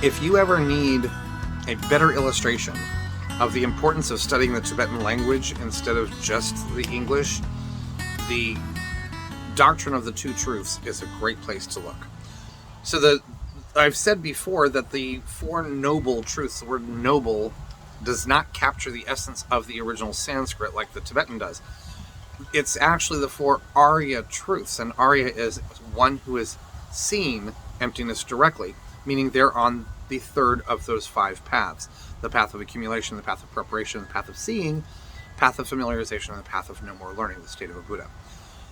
If you ever need a better illustration of the importance of studying the Tibetan language instead of just the English, the Doctrine of the Two Truths is a great place to look. So I've said before that the Four Noble Truths, the word noble, does not capture the essence of the original Sanskrit like the Tibetan does. It's actually the four Arya truths, and Arya is one who has seen emptiness directly, meaning they're on the third of those five paths. The path of accumulation, the path of preparation, the path of seeing, path of familiarization, and the path of no more learning, the state of a Buddha.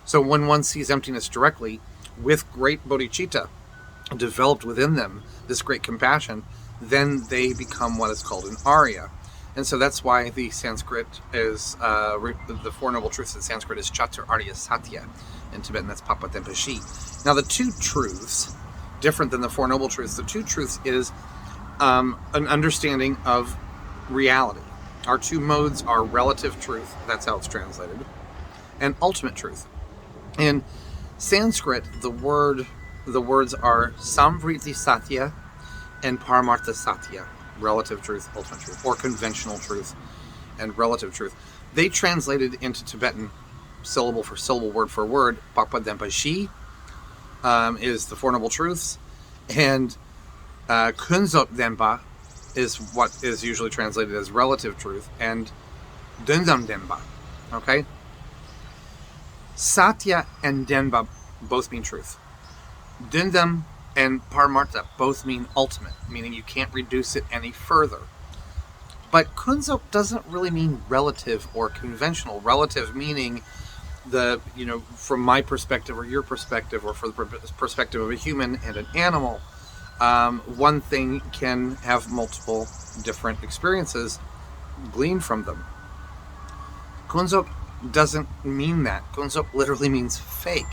So when one sees emptiness directly, with great bodhicitta developed within them, this great compassion, then they become what is called an Arya. And so that's why the Sanskrit is, the Four Noble Truths in Sanskrit is Chatur Arya Satya. In Tibetan, that's Papa Denpashi. Now, the Two Truths, different than the Four Noble Truths, the Two Truths is an understanding of reality. Our two modes are relative truth, that's how it's translated, and ultimate truth. In Sanskrit, the words are Samvriti Satya and Paramartha Satya, relative truth, ultimate truth, or conventional truth and relative truth. They translated into Tibetan syllable for syllable, word for word. Pakpa Denpashi is the Four Noble Truths, and Kunzop Denpa is what is usually translated as relative truth, and Dundam Denpa. Okay? Satya and Denpa both mean truth. Dundam and Paramartha both mean ultimate, meaning you can't reduce it any further. But Kunzop doesn't really mean relative or conventional. Relative meaning from my perspective or your perspective or for the perspective of a human and an animal, one thing can have multiple different experiences gleaned from them. Kunzop doesn't mean that. Kunzop literally means fake.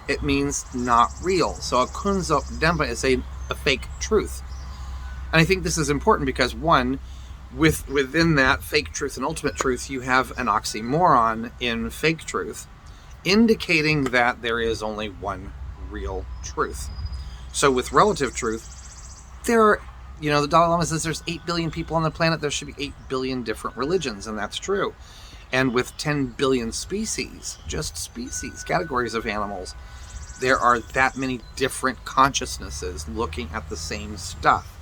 It means not real. So a Kunzop Denpa is a fake truth. And I think this is important because, one, within that fake truth and ultimate truth, you have an oxymoron in fake truth, indicating that there is only one real truth. So with relative truth, the Dalai Lama says there's 8 billion people on the planet, there should be 8 billion different religions, and that's true. And with 10 billion species, just species, categories of animals, there are that many different consciousnesses looking at the same stuff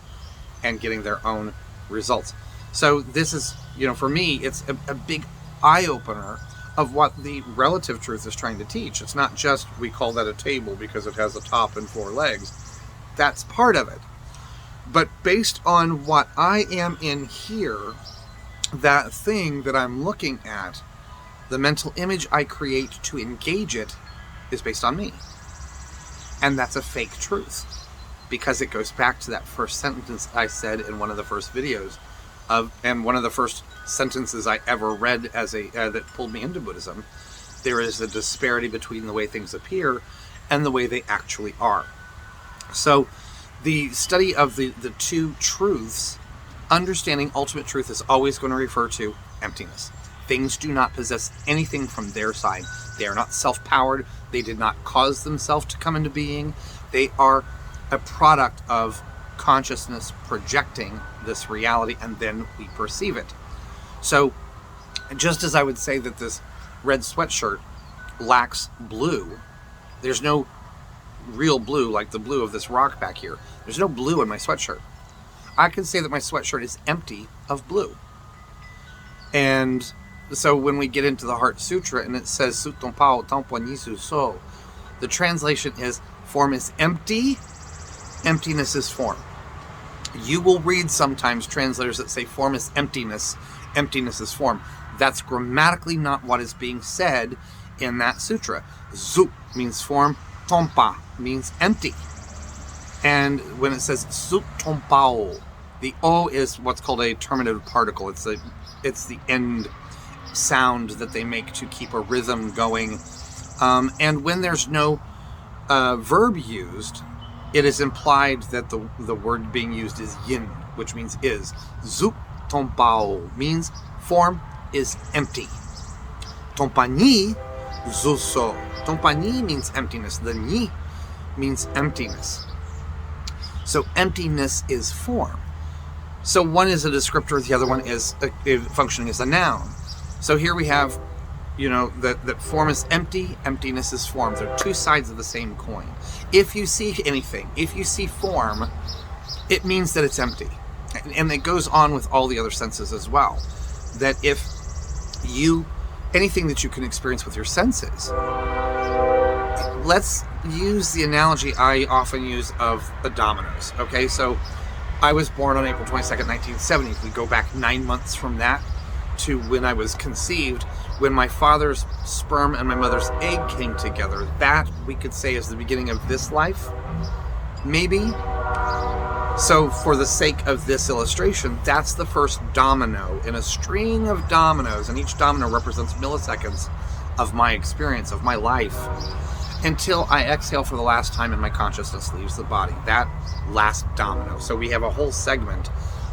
and getting their own results. So this is, for me, it's a big eye-opener of what the relative truth is trying to teach. It's not just we call that a table because it has a top and 4 legs. That's part of it. But based on what I am in here, that thing that I'm looking at, the mental image I create to engage it is based on me. And that's a fake truth, because it goes back to that first sentence I said in one of the first videos and one of the first sentences I ever read that pulled me into Buddhism. There is a disparity between the way things appear and the way they actually are. So the study of the two truths, understanding ultimate truth, is always going to refer to emptiness. Things do not possess anything from their side. They are not self-powered. They did not cause themselves to come into being. They are a product of consciousness projecting this reality, and then we perceive it. So just as I would say that this red sweatshirt lacks blue, there's no real blue like the blue of this rock back here. There's no blue in my sweatshirt. I can say that my sweatshirt is empty of blue. And so when we get into the Heart Sutra and it says Su Tongpao Tongpo Nisu So, the translation is form is empty, emptiness is form. You will read sometimes translators that say form is emptiness, emptiness is form. That's grammatically not what is being said in that sutra. Zu means form, Tongpa means empty. And when it says Su Tongpao, the O is what's called a terminative particle. It's the end sound that they make to keep a rhythm going. And when there's no verb used, it is implied that the word being used is yin, which means is. Zup Tongpao means form is empty. Tongpani Zuso. Tongpani means emptiness. The ni means emptiness. So emptiness is form. So one is a descriptor, the other one is functioning as a noun. So here we have, that form is empty, emptiness is form. They're two sides of the same coin. If you see anything, if you see form, it means that it's empty. And it goes on with all the other senses as well. That if anything that you can experience with your senses, let's use the analogy I often use of the dominoes. Okay, so I was born on April 22nd, 1970. If we go back 9 months from that to when I was conceived, when my father's sperm and my mother's egg came together, that we could say is the beginning of this life, maybe. So for the sake of this illustration, that's the first domino in a string of dominoes, and each domino represents milliseconds of my experience, of my life, until I exhale for the last time and my consciousness leaves the body. That last domino. So we have a whole segment.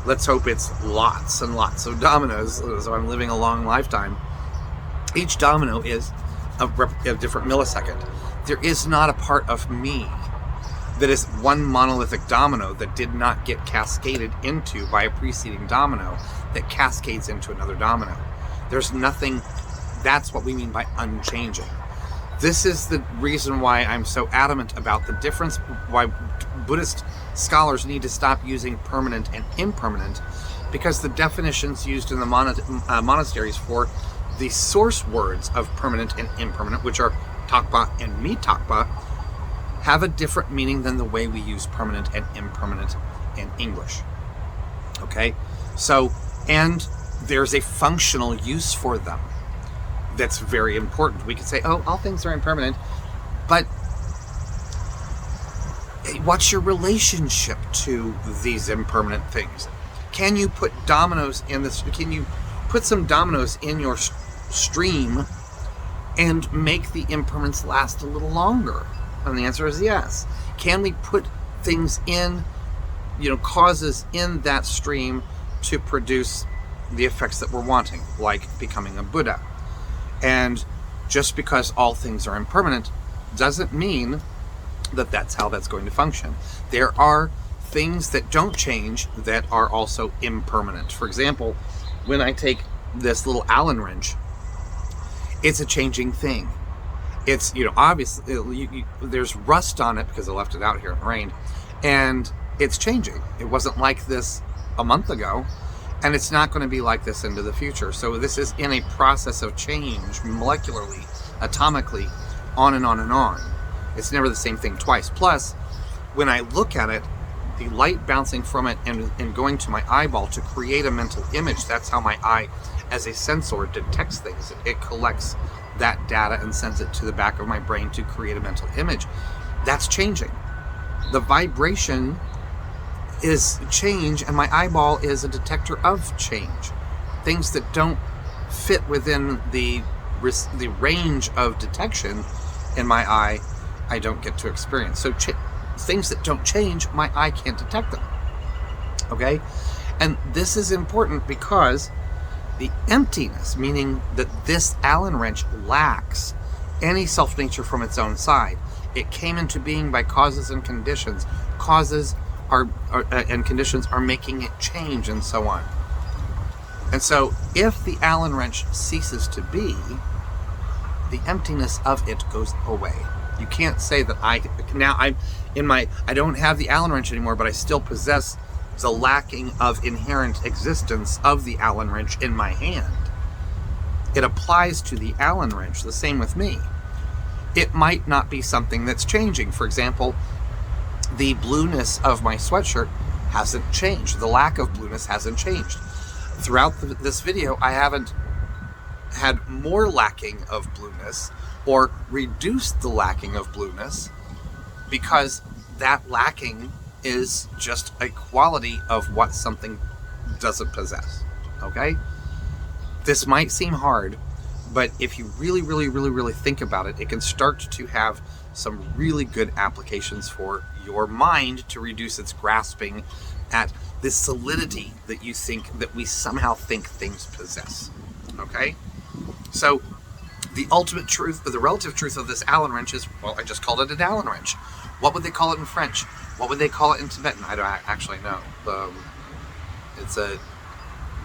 Let's hope it's lots and lots of dominoes, so I'm living a long lifetime. Each domino is a different millisecond. There is not a part of me that is one monolithic domino that did not get cascaded into by a preceding domino that cascades into another domino. There's nothing. That's what we mean by unchanging. This is the reason why I'm so adamant about the difference, why Buddhist scholars need to stop using permanent and impermanent, because the definitions used in the monasteries for the source words of permanent and impermanent, which are takpa and mitakpa, have a different meaning than the way we use permanent and impermanent in English. Okay? So, and there's a functional use for them that's very important. We could say, oh, all things are impermanent, but what's your relationship to these impermanent things? Can you put dominoes in this? Can you put some dominoes in your stream and make the impermanence last a little longer? And the answer is yes. Can we put things in, causes in that stream to produce the effects that we're wanting, like becoming a Buddha? And just because all things are impermanent doesn't mean that that's how that's going to function. There are things that don't change that are also impermanent. For example, when I take this little Allen wrench, it's a changing thing. It's, obviously, there's rust on it because I left it out here in the rain, and it's changing. It wasn't like this a month ago, and it's not going to be like this into the future. So this is in a process of change, molecularly, atomically, on and on and on. It's never the same thing twice. Plus, when I look at it, the light bouncing from it and going to my eyeball to create a mental image, that's how my eye, as a sensor, detects things. It collects that data and sends it to the back of my brain to create a mental image. That's changing. The vibration is change, and my eyeball is a detector of change. Things that don't fit within the range of detection in my eye, I don't get to experience. So things that don't change, my eye can't detect them. Okay? And this is important because the emptiness, meaning that this Allen wrench lacks any self-nature from its own side. It came into being by causes and conditions. Causes and conditions are making it change, and so on. And so if the Allen wrench ceases to be, the emptiness of it goes away. You can't say that I don't have the Allen wrench anymore, but I still possess the lacking of inherent existence of the Allen wrench in my hand. It applies to the Allen wrench, the same with me. It might not be something that's changing. For example, the blueness of my sweatshirt hasn't changed. The lack of blueness hasn't changed. Throughout this video, I haven't had more lacking of blueness or reduced the lacking of blueness, because that lacking is just a quality of what something doesn't possess. Okay? This might seem hard, but if you really, really, really, really think about it, it can start to have some really good applications for your mind to reduce its grasping at this solidity that we somehow think things possess. Okay? So The ultimate truth, or the relative truth of this Allen wrench is, well, I just called it an Allen wrench. What would they call it in French? What would they call it in Tibetan? I don't actually know. It's a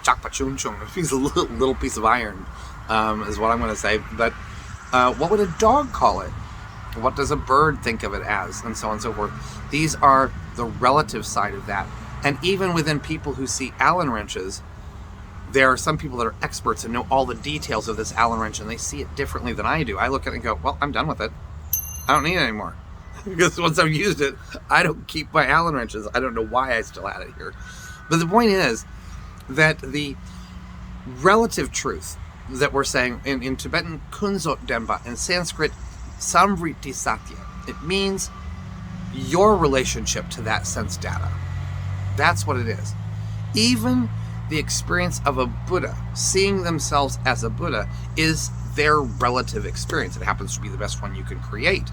chakpachunchung. It means a little piece of iron, is what I'm going to say. But what would a dog call it? What does a bird think of it as? And so on and so forth. These are the relative side of that. And even within people who see Allen wrenches, there are some people that are experts and know all the details of this Allen wrench, and they see it differently than I do. I look at it and go, well, I'm done with it. I don't need it anymore. Because once I've used it, I don't keep my Allen wrenches. I don't know why I still had it here. But the point is that the relative truth that we're saying in Tibetan, Kunzot Denpa, in Sanskrit, Samvriti Satya, it means your relationship to that sense data. That's what it is. Even the experience of a Buddha, seeing themselves as a Buddha, is their relative experience. It happens to be the best one you can create.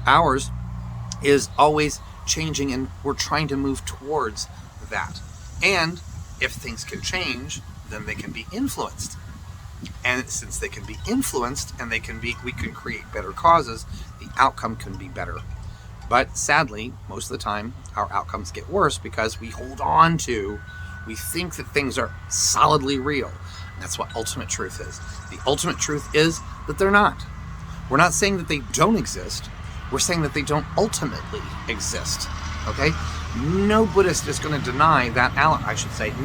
Ours is always changing, and we're trying to move towards that. And if things can change, then they can be influenced. And since they can be influenced and we can create better causes, the outcome can be better. But sadly, most of the time, our outcomes get worse because we hold on to, we think that things are solidly real. And that's what ultimate truth is. The ultimate truth is that they're not. We're not saying that they don't exist. We're saying that they don't ultimately exist. Okay? No Buddhist is going to deny that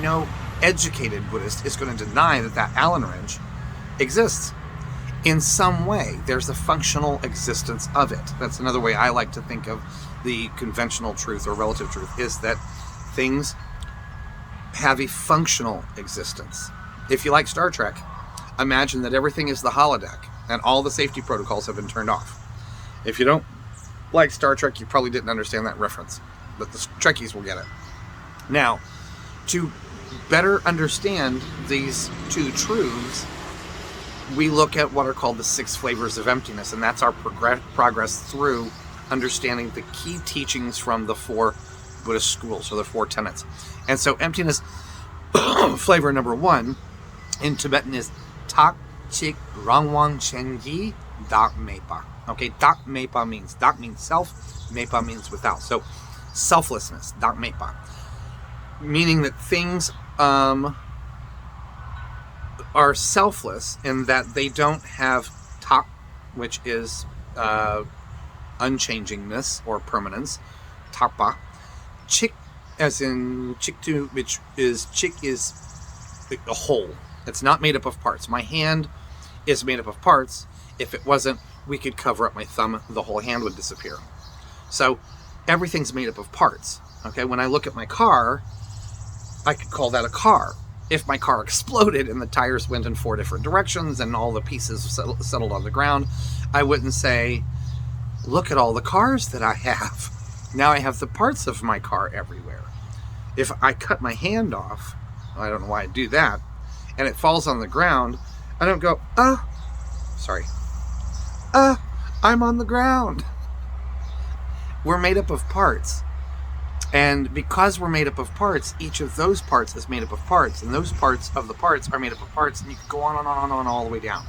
no educated Buddhist is going to deny that Allen wrench exists. In some way, there's a functional existence of it. That's another way I like to think of the conventional truth or relative truth, is that things have a functional existence. If you like Star Trek, imagine that everything is the holodeck and all the safety protocols have been turned off. If you don't like Star Trek, you probably didn't understand that reference, but the Trekkies will get it. Now, to better understand these two truths, we look at what are called the 6 flavors of emptiness, and that's our progress through understanding the key teachings from the 4 Buddhist schools, or the 4 tenets. And so emptiness, flavor number 1 in Tibetan is Tak Chik Rangwang Chengi Dak Mepa. Okay, Dak Mepa means, Dak means self, Mepa means without. So selflessness, Dak Mepa. Meaning that things are selfless in that they don't have Tak, which is unchangingness or permanence, Takpa. Chik, as in Chiktu, which is, Chik is a whole. It's not made up of parts. My hand is made up of parts. If it wasn't, we could cover up my thumb, the whole hand would disappear. So everything's made up of parts. Okay, when I look at my car, I could call that a car. If my car exploded and the tires went in 4 different directions and all the pieces settled on the ground, I wouldn't say, look at all the cars that I have. Now I have the parts of my car everywhere. If I cut my hand off, I don't know why I do that, and it falls on the ground, I don't go, I'm on the ground. We're made up of parts. And because we're made up of parts, each of those parts is made up of parts, and those parts of the parts are made up of parts, and you can go on and on and on all the way down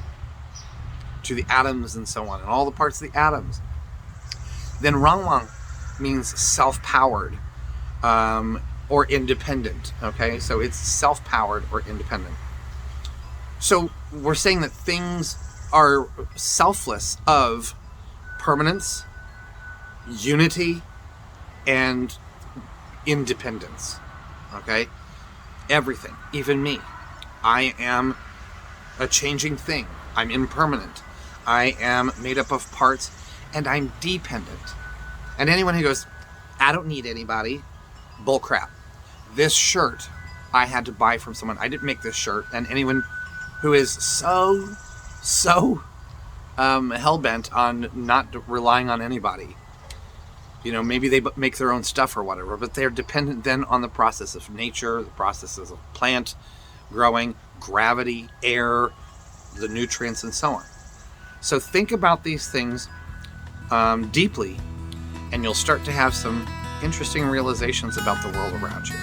to the atoms and so on, and all the parts of the atoms. Then Rangwang means self-powered or independent, okay? So it's self-powered or independent. So we're saying that things are selfless of permanence, unity, and independence, okay? Everything, even me. I am a changing thing. I'm impermanent. I am made up of parts, and I'm dependent. And anyone who goes, I don't need anybody, bull crap. This shirt I had to buy from someone. I didn't make this shirt. And anyone who is so hell-bent on not relying on anybody, you know, maybe they make their own stuff or whatever, but they're dependent then on the process of nature, the processes of plant growing, gravity, air, the nutrients, and so on. So think about these things deeply, and you'll start to have some interesting realizations about the world around you.